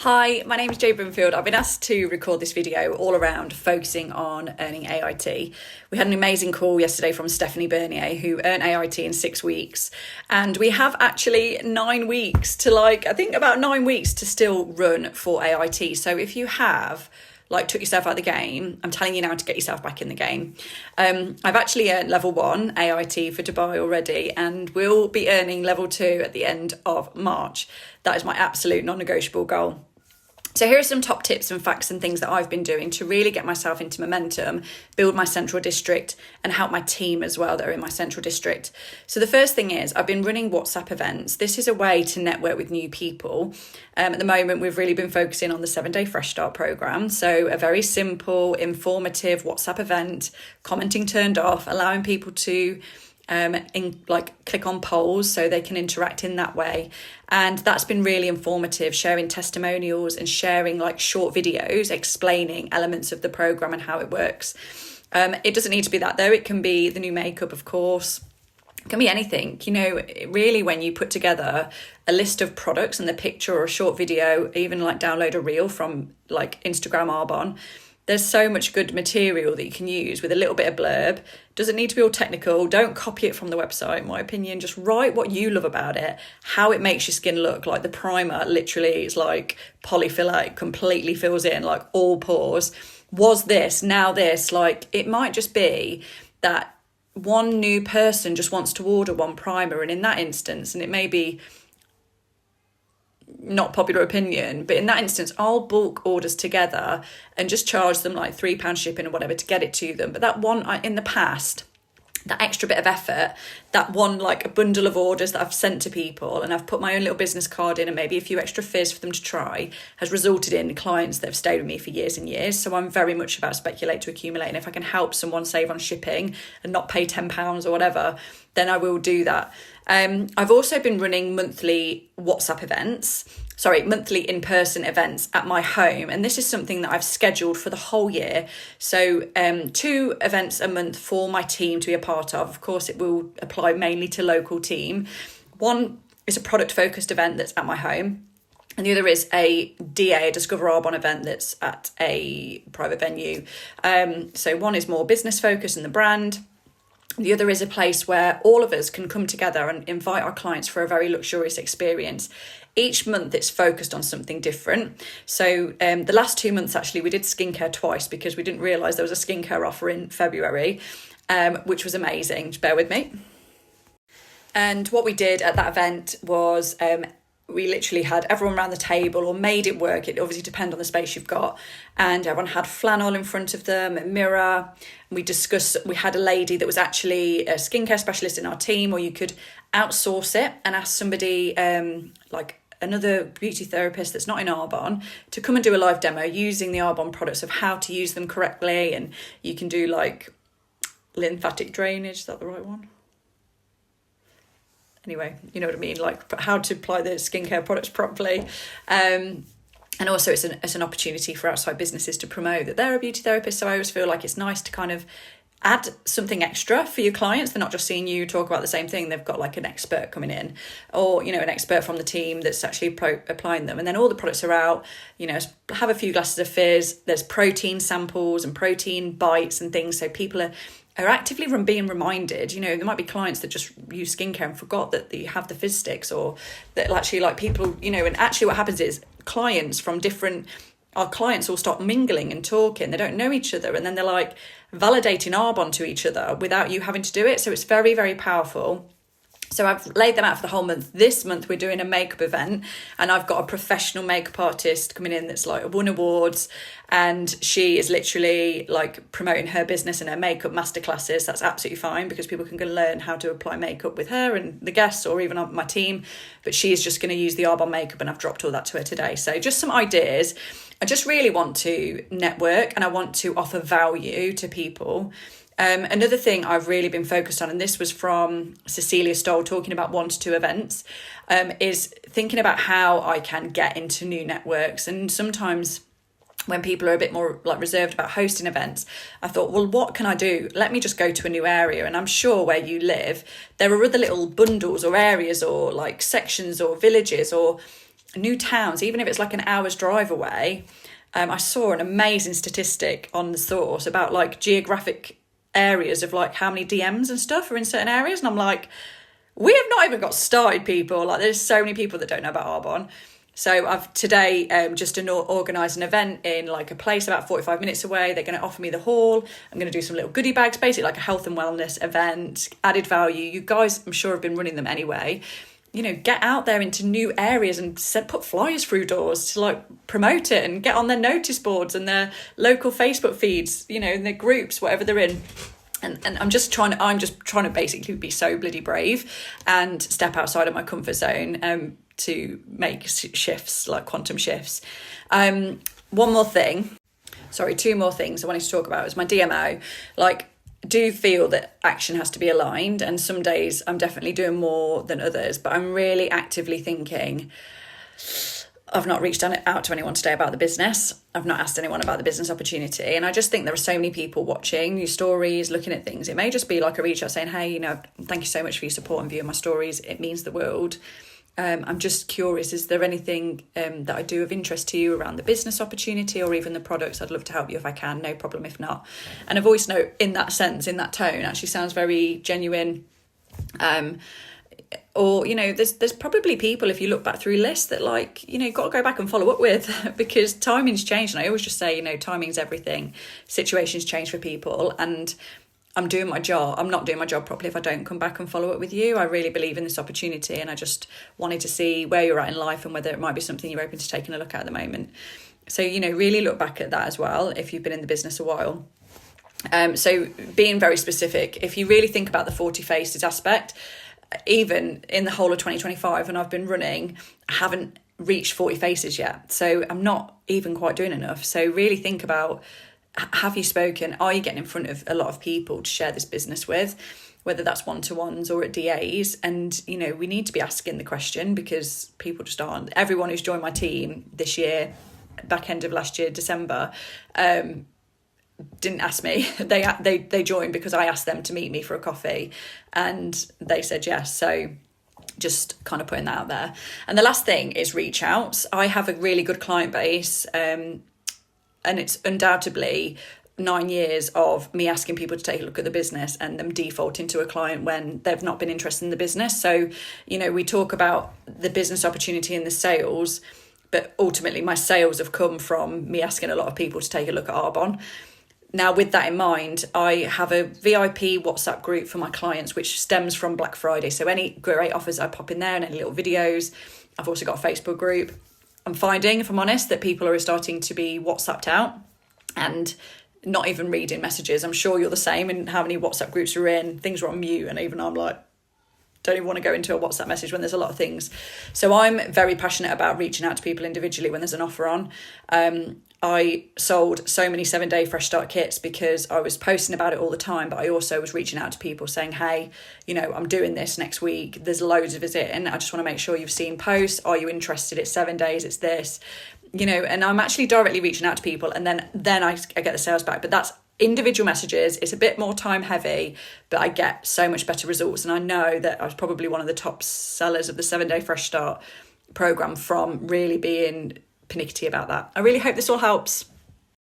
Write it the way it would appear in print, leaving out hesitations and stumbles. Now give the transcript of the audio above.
Hi, my name is Jo Brimfield. I've been asked to record this video all around focusing on earning AIT. We had an amazing call yesterday from Stephanie Bernier, who earned AIT in 6 weeks. And we have actually 9 weeks to about 9 weeks to still run for AIT. So if you have took yourself out of the game, I'm telling you now to get yourself back in the game. I've actually earned level 1 AIT for Dubai already, and will be earning level 2 at the end of March. That is my absolute non-negotiable goal. So here are some top tips and facts and things that I've been doing to really get myself into momentum, build my central district, and help my team as well that are in my central district. So the first thing is I've been running WhatsApp events. This is a way to network with new people. At the moment, we've really been focusing on the 7-day Fresh Start program. So a very simple, informative WhatsApp event, commenting turned off, allowing people to click on polls so they can interact in that way. And that's been really informative, sharing testimonials and sharing short videos explaining elements of the program and how it works. It doesn't need to be that though. It can be the new makeup, of course. It can be anything. Really, when you put together a list of products and the picture or a short video, even download a reel from Instagram Arbonne, there's so much good material that you can use with a little bit of blurb. Doesn't need to be all technical. Don't copy it from the website, in my opinion. Just write what you love about it, how it makes your skin look. Like the primer literally is like polyfiller. It completely fills in all pores. Was this, now this. It might just be that one new person just wants to order one primer. And in that instance, and it may be not popular opinion, but in that instance I'll bulk orders together and just charge them £3 shipping or whatever to get it to them. But that one, in the past, that extra bit of effort, that one a bundle of orders that I've sent to people and I've put my own little business card in and maybe a few extra fizz for them to try, has resulted in clients that have stayed with me for years and years. So I'm very much about speculate to accumulate, and if I can help someone save on shipping and not pay £10 or whatever, then I will do that. I've also been running monthly in-person events at my home, and this is something that I've scheduled for the whole year. So 2 events a month for my team to be a part of. Of course, it will apply mainly to local team. One is a product focused event that's at my home, and the other is a Discover Arbonne event that's at a private venue. So one is more business focused and the brand. The other is a place where all of us can come together and invite our clients for a very luxurious experience. Each month it's focused on something different. So the last 2 months, actually, we did skincare twice because we didn't realise there was a skincare offer in February, which was amazing. Just bear with me. And what we did at that event was we literally had everyone around the table, or made it work. It obviously depends on the space you've got. And everyone had flannel in front of them, a mirror. We had a lady that was actually a skincare specialist in our team, or you could outsource it and ask somebody another beauty therapist that's not in Arbonne to come and do a live demo using the Arbonne products of how to use them correctly. And you can do lymphatic drainage. Is that the right one? Anyway, you know what I mean, how to apply the skincare products properly. And also it's an opportunity for outside businesses to promote that they're a beauty therapist. So I always feel like it's nice to kind of add something extra for your clients. They're not just seeing you talk about the same thing. They've got an expert coming in, or, an expert from the team that's actually applying them. And then all the products are out, have a few glasses of fizz. There's protein samples and protein bites and things. So people are actively being reminded. There might be clients that just use skincare and forgot that you have the fizz sticks, or that actually people, and actually what happens is our clients all start mingling and talking. They don't know each other, and then they're validating Arbonne to each other without you having to do it. So it's very, very powerful. So I've laid them out for the whole month. This month we're doing a makeup event, and I've got a professional makeup artist coming in that's won awards, and she is literally promoting her business and her makeup masterclasses. That's absolutely fine because people can go learn how to apply makeup with her and the guests, or even on my team. But she is just going to use the Arbonne makeup, and I've dropped all that to her today. So just some ideas. I just really want to network, and I want to offer value to people. Another thing I've really been focused on, and this was from Cecilia Stoll talking about 1 to 2 events, is thinking about how I can get into new networks. And sometimes when people are a bit more reserved about hosting events, I thought, well, what can I do? Let me just go to a new area. And I'm sure where you live, there are other little bundles or areas or sections or villages or new towns, even if it's like an hour's drive away. I saw an amazing statistic on the source about like geographic areas of like how many DMs and stuff are in certain areas. And I'm like, we have not even got started, people. Like, there's so many people that don't know about Arbonne. So I've today just organised an event in like a place about 45 minutes away. They're going to offer me the hall. I'm going to do some little goodie bags, basically like a health and wellness event, added value. You guys, I'm sure, have been running them anyway. You know, get out there into new areas and put flyers through doors to like promote it and get on their notice boards and their local Facebook feeds, you know, in their groups, whatever they're in. And I'm just trying to basically be so bloody brave and step outside of my comfort zone to make shifts, like quantum shifts. Two more things I wanted to talk about was my DMO. Like, do feel that action has to be aligned, and some days I'm definitely doing more than others, but I'm really actively thinking, I've not reached out to anyone today about the business. I've not asked anyone about the business opportunity. And I just think there are so many people watching your stories, looking at things. It may just be like a reach out saying, hey, you know, thank you so much for your support and viewing my stories. It means the world. I'm just curious, is there anything that I do of interest to you around the business opportunity or even the products? I'd love to help you if I can, no problem if not. And a voice note in that sense, in that tone, actually sounds very genuine. Or, you know, there's probably people, if you look back through lists, that like, you know, you've got to go back and follow up with because timing's changed. And I always just say, you know, timing's everything. Situations change for people, and I'm doing my job. I'm not doing my job properly if I don't come back and follow up with you. I really believe in this opportunity, and I just wanted to see where you're at in life and whether it might be something you're open to taking a look at the moment. So, you know, really look back at that as well if you've been in the business a while. So being very specific, if you really think about the 40 faces aspect, even in the whole of 2025, and I've been running, I haven't reached 40 faces yet. So I'm not even quite doing enough. So really think about, have you spoken? Are you getting in front of a lot of people to share this business with, whether that's one-to-ones or at DAs? And, you know, we need to be asking the question because people just aren't. Everyone who's joined my team this year, back end of last year, December, didn't ask me. They joined because I asked them to meet me for a coffee and they said yes. So just kind of putting that out there. And the last thing is reach outs. I have a really good client base, and it's undoubtedly 9 years of me asking people to take a look at the business and them defaulting to a client when they've not been interested in the business. So, you know, we talk about the business opportunity and the sales, but ultimately my sales have come from me asking a lot of people to take a look at Arbonne. Now, with that in mind, I have a VIP WhatsApp group for my clients, which stems from Black Friday. So any great offers I pop in there and any little videos. I've also got a Facebook group. I'm finding, if I'm honest, that people are starting to be WhatsApped out and not even reading messages. I'm sure you're the same in how many WhatsApp groups you're in. Things are on mute, and even I'm like, don't even want to go into a WhatsApp message when there's a lot of things. So I'm very passionate about reaching out to people individually when there's an offer on. I sold so many 7-day fresh start kits because I was posting about it all the time, but I also was reaching out to people saying, hey, you know, I'm doing this next week. There's loads of it in. I just want to make sure you've seen posts. Are you interested? It's 7 days. It's this, you know, and I'm actually directly reaching out to people, and then I get the sales back. But that's individual messages. It's a bit more time heavy, but I get so much better results. And I know that I was probably one of the top sellers of the 7-day fresh start program from really being pernickety about that. I really hope this all helps.